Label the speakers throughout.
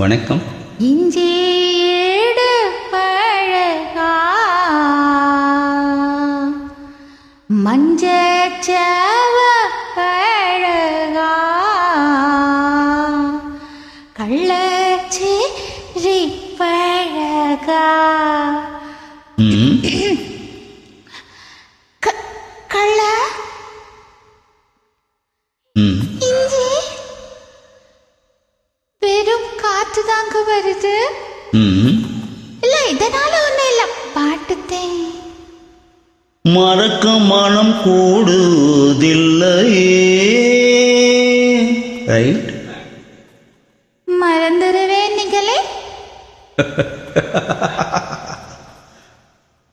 Speaker 1: வணக்கம்.
Speaker 2: இஞ்சி ஏடு பழகா மஞ்சச்சவ பழகா கள்ளச்சேரி பழகா கள்ள இஞ்சி வெறும் காத்து தாங்க வருது. இல்ல இதனால ஒண்ணும் இல்ல, பாட்டுத்தே
Speaker 3: மறக்க மனம் கூடுதில்லையே.
Speaker 1: ரைட்.
Speaker 2: மறந்துருவேன் நீங்களே.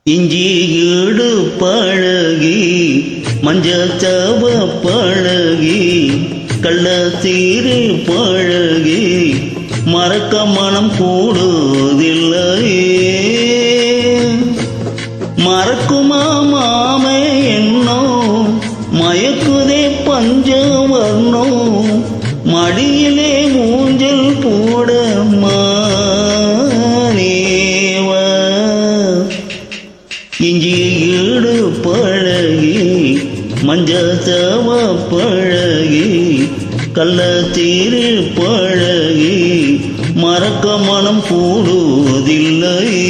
Speaker 3: இஞ்சி ஈடு பழகி மஞ்சச்சவ பழகி கள்ளச்சீரி பழகி மறக்க மனம் கூடுதில்லையே. மறக்குமா மாமே என்னோ மயக்குதே பஞ்சவர்ணோ மடியிலே மூஞ்சல் போட மானேவ. இஞ்சி ஈடு பழகி மஞ்சச்சவ பழகி கள்ளச்சீரி பழகி மறக்க மனம் கூடுதில்லையே.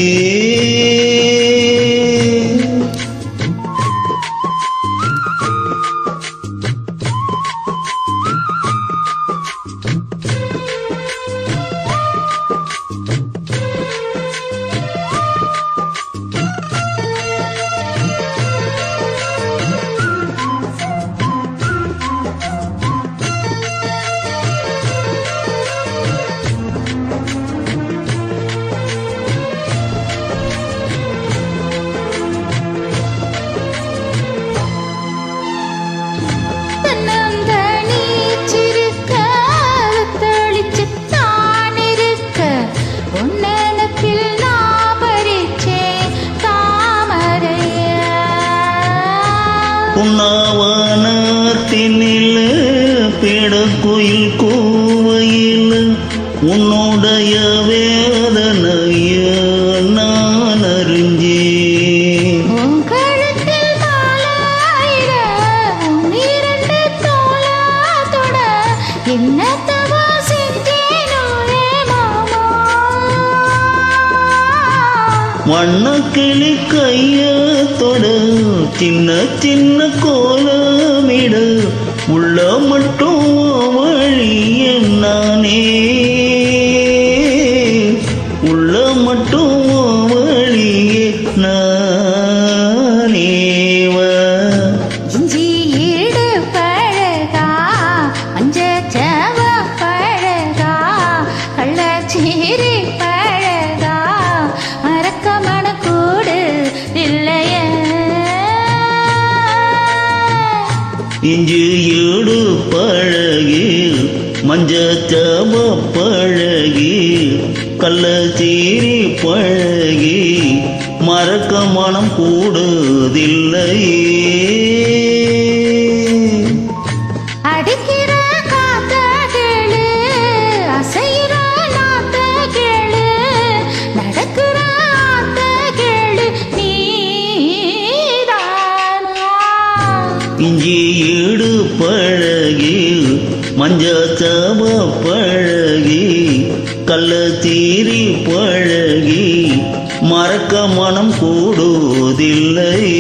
Speaker 3: உண்ணாவனத்தினில் பிடக்குயில் கூவையில் உன்னுடைய வேதனைய நான் அறிஞ்சேன். வண்ணக்கிளி கையத்தோட சின்ன சின்ன கோலமிட உள்ள மட்டும் வழி நானே உள்ள மட்டும் வழியே நானேவ.
Speaker 2: இஞ்சி ஈடு பழகா மஞ்சச்சவ பழகா கள்ளச்சீரி பழகா மறக்க மனக்கூடு இல்லையே.
Speaker 3: இஞ்சி ஈடு பழகி மஞ்சச்சவ பழகி கள்ளச்சீரி பழகி மறக்க மனம் கூடுதில்லையே.
Speaker 2: அடிக்கிற காத்த கேளு அசைகிற நாத்த கேளு நடக்கிற ஆத்த கேளு நீதானா.
Speaker 3: இஞ்சி ஈடு பழகி மஞ்சச்சவ பழகி கள்ளச்சீரி பழகி மறக்க மனம் கூடுதில்லையே.